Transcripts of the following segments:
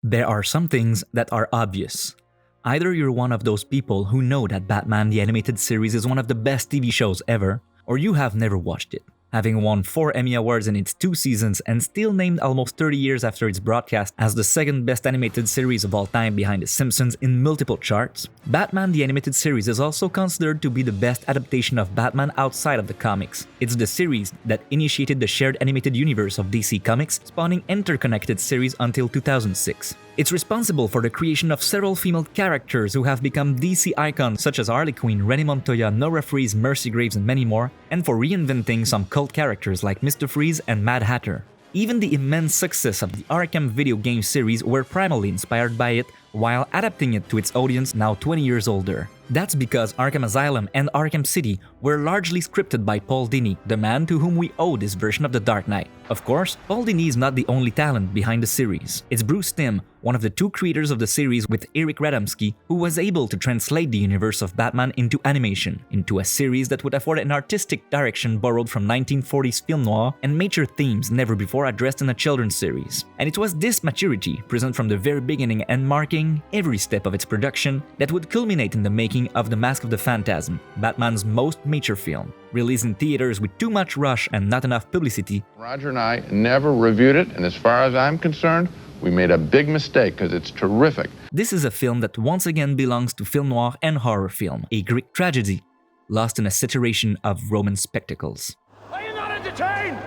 There are some things that are obvious. Either you're one of those people who know that Batman the Animated Series is one of the best TV shows ever, or you have never watched it. Having won 4 Emmy Awards in its 2 seasons and still named almost 30 years after its broadcast as the second best animated series of all time behind The Simpsons in multiple charts, Batman the Animated Series is also considered to be the best adaptation of Batman outside of the comics. It's the series that initiated the shared animated universe of DC Comics, spawning interconnected series until 2006. It's responsible for the creation of several female characters who have become DC icons such as Harley Quinn, Renee Montoya, Nora Freeze, Mercy Graves, and many more, and for reinventing some cult characters like Mr. Freeze and Mad Hatter. Even the immense success of the Arkham video game series were primarily inspired by it, while adapting it to its audience now 20 years older. That's because Arkham Asylum and Arkham City were largely scripted by Paul Dini, the man to whom we owe this version of The Dark Knight. Of course, Paul Dini is not the only talent behind the series. It's Bruce Timm, one of the 2 creators of the series with Eric Radomski, who was able to translate the universe of Batman into animation, into a series that would afford an artistic direction borrowed from 1940s film noir and major themes never before addressed in a children's series. And it was this maturity, present from the very beginning and marking every step of its production, that would culminate in the making of The Mask of the Phantasm, Batman's most mature film. Released in theaters with too much rush and not enough publicity, Roger and I never reviewed it, and as far as I'm concerned, we made a big mistake because it's terrific. This is a film that once again belongs to film noir and horror film, a Greek tragedy, lost in a saturation of Roman spectacles. Are you not entertained?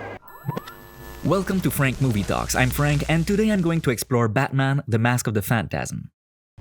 Welcome to Frank Movie Talks. I'm Frank, and today I'm going to explore Batman, The Mask of the Phantasm.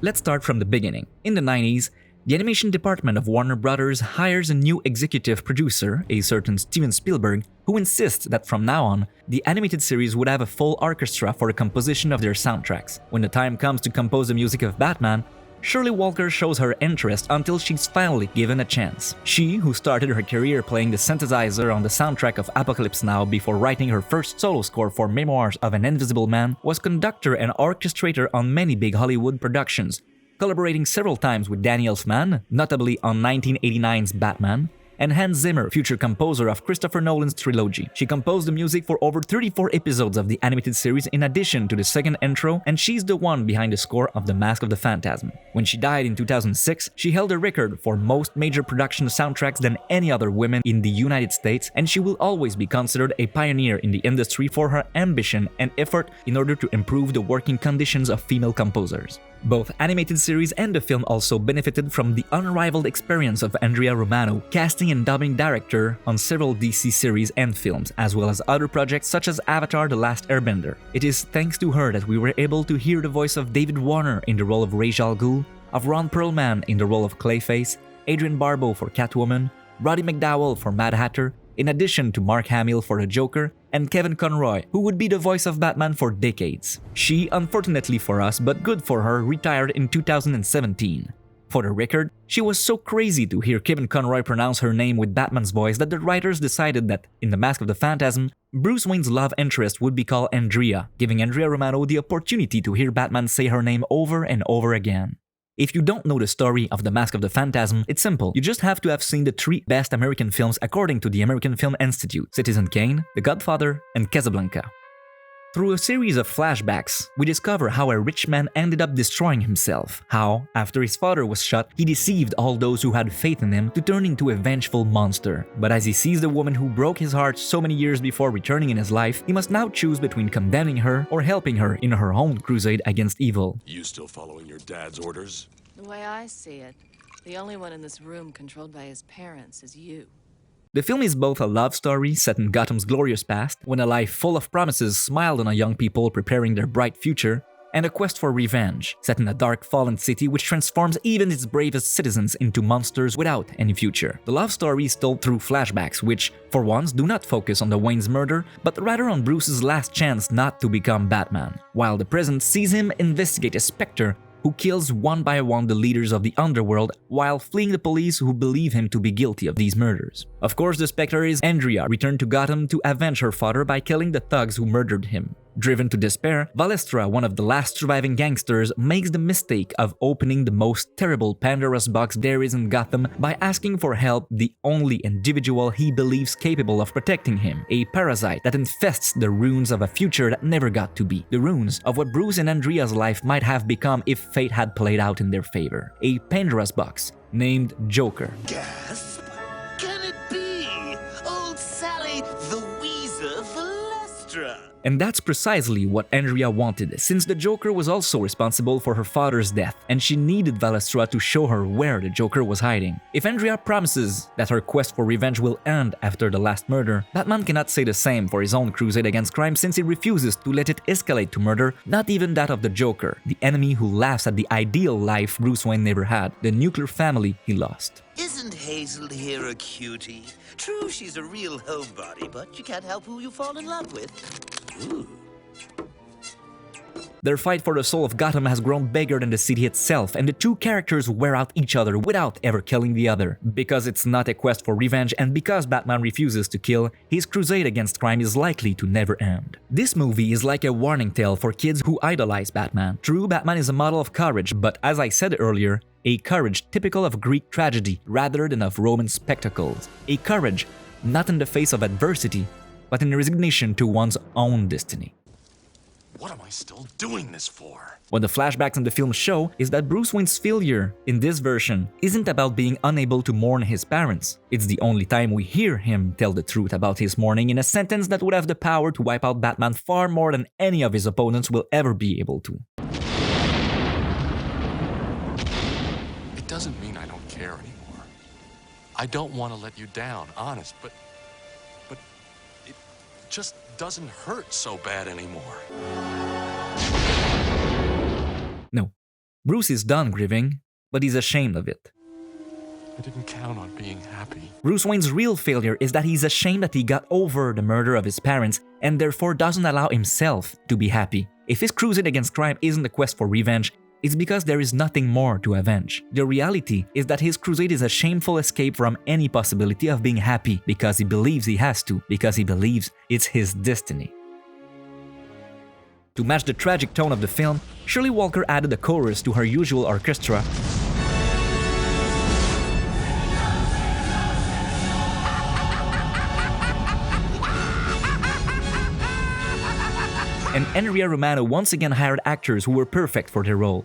Let's start from the beginning. In the 90s, the animation department of Warner Brothers hires a new executive producer, a certain Steven Spielberg, who insists that from now on, the animated series would have a full orchestra for the composition of their soundtracks. When the time comes to compose the music of Batman, Shirley Walker shows her interest until she's finally given a chance. She, who started her career playing the synthesizer on the soundtrack of Apocalypse Now before writing her first solo score for Memoirs of an Invisible Man, was conductor and orchestrator on many big Hollywood productions, collaborating several times with Danny Elfman, notably on 1989's Batman, and Hans Zimmer, future composer of Christopher Nolan's trilogy. She composed the music for over 34 episodes of the animated series in addition to the second intro, and she's the one behind the score of The Mask of the Phantasm. When she died in 2006, she held a record for most major production soundtracks than any other woman in the United States, and she will always be considered a pioneer in the industry for her ambition and effort in order to improve the working conditions of female composers. Both animated series and the film also benefited from the unrivaled experience of Andrea Romano, casting and dubbing director on several DC series and films, as well as other projects such as Avatar: The Last Airbender. It is thanks to her that we were able to hear the voice of David Warner in the role of Ra's al Ghul, of Ron Perlman in the role of Clayface, Adrienne Barbeau for Catwoman, Roddy McDowall for Mad Hatter, in addition to Mark Hamill for the Joker, and Kevin Conroy, who would be the voice of Batman for decades. She, unfortunately for us, but good for her, retired in 2017. For the record, she was so crazy to hear Kevin Conroy pronounce her name with Batman's voice that the writers decided that, in The Mask of the Phantasm, Bruce Wayne's love interest would be called Andrea, giving Andrea Romano the opportunity to hear Batman say her name over and over again. If you don't know the story of The Mask of the Phantasm, it's simple. You just have to have seen the 3 best American films according to the American Film Institute: Citizen Kane, The Godfather, and Casablanca. Through a series of flashbacks, we discover how a rich man ended up destroying himself, how, after his father was shot, he deceived all those who had faith in him to turn into a vengeful monster. But as he sees the woman who broke his heart so many years before returning in his life, he must now choose between condemning her or helping her in her own crusade against evil. You still following your dad's orders? The way I see it, the only one in this room controlled by his parents is you. The film is both a love story set in Gotham's glorious past, when a life full of promises smiled on a young people preparing their bright future, and a quest for revenge, set in a dark fallen city which transforms even its bravest citizens into monsters without any future. The love story is told through flashbacks which, for once, do not focus on the Wayne's murder, but rather on Bruce's last chance not to become Batman, while the present sees him investigate a specter who kills one by one the leaders of the underworld while fleeing the police who believe him to be guilty of these murders. Of course, the Spectre is Andrea, returned to Gotham to avenge her father by killing the thugs who murdered him. Driven to despair, Valestra, one of the last surviving gangsters, makes the mistake of opening the most terrible Pandora's box there is in Gotham by asking for help the only individual he believes capable of protecting him, a parasite that infests the ruins of a future that never got to be, the ruins of what Bruce and Andrea's life might have become if fate had played out in their favor, a Pandora's box named Joker. Gasp! Can it be? Old Sally, the Weezer Valestra! And that's precisely what Andrea wanted, since the Joker was also responsible for her father's death, and she needed Valestra to show her where the Joker was hiding. If Andrea promises that her quest for revenge will end after the last murder, Batman cannot say the same for his own crusade against crime since he refuses to let it escalate to murder, not even that of the Joker, the enemy who laughs at the ideal life Bruce Wayne never had, the nuclear family he lost. Isn't Hazel here a cutie? True, she's a real homebody, but you can't help who you fall in love with. Ooh. Their fight for the soul of Gotham has grown bigger than the city itself, and the two characters wear out each other without ever killing the other. Because it's not a quest for revenge, and because Batman refuses to kill, his crusade against crime is likely to never end. This movie is like a warning tale for kids who idolize Batman. True, Batman is a model of courage, but as I said earlier, a courage typical of Greek tragedy rather than of Roman spectacles. A courage not in the face of adversity, but in resignation to one's own destiny. What am I still doing this for? What the flashbacks in the film show is that Bruce Wayne's failure in this version isn't about being unable to mourn his parents. It's the only time we hear him tell the truth about his mourning in a sentence that would have the power to wipe out Batman far more than any of his opponents will ever be able to. It doesn't mean I don't care anymore. I don't want to let you down, honest, but it just doesn't hurt so bad anymore. No, Bruce is done grieving, but he's ashamed of it. I didn't count on being happy. Bruce Wayne's real failure is that he's ashamed that he got over the murder of his parents and therefore doesn't allow himself to be happy. If his crusade against crime isn't a quest for revenge, it's because there is nothing more to avenge. The reality is that his crusade is a shameful escape from any possibility of being happy because he believes he has to, because he believes it's his destiny. To match the tragic tone of the film, Shirley Walker added a chorus to her usual orchestra, and Andrea Romano once again hired actors who were perfect for their role.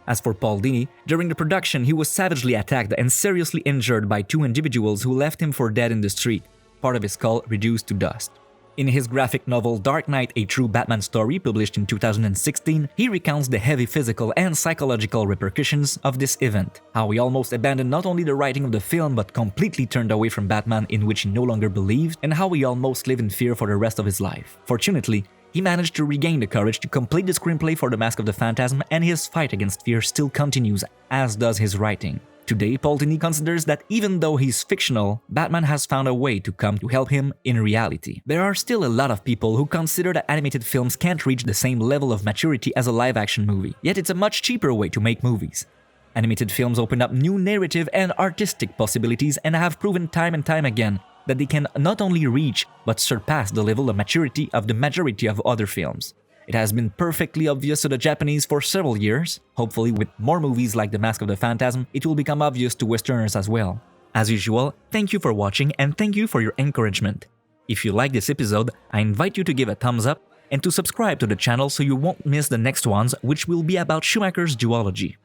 As for Paul Dini, during the production he was savagely attacked and seriously injured by two individuals who left him for dead in the street, part of his skull reduced to dust. In his graphic novel Dark Knight, A True Batman Story, published in 2016, he recounts the heavy physical and psychological repercussions of this event, how he almost abandoned not only the writing of the film but completely turned away from Batman in which he no longer believed, and how he almost lived in fear for the rest of his life. Fortunately, he managed to regain the courage to complete the screenplay for The Mask of the Phantasm, and his fight against fear still continues, as does his writing. Today, Paul Dini considers that even though he's fictional, Batman has found a way to come to help him in reality. There are still a lot of people who consider that animated films can't reach the same level of maturity as a live-action movie, yet it's a much cheaper way to make movies. Animated films open up new narrative and artistic possibilities and have proven time and time again that they can not only reach but surpass the level of maturity of the majority of other films. It has been perfectly obvious to the Japanese for several years. Hopefully, with more movies like The Mask of the Phantasm, it will become obvious to Westerners as well. As usual, thank you for watching and thank you for your encouragement. If you like this episode, I invite you to give a thumbs up and to subscribe to the channel so you won't miss the next ones, which will be about Schumacher's duology.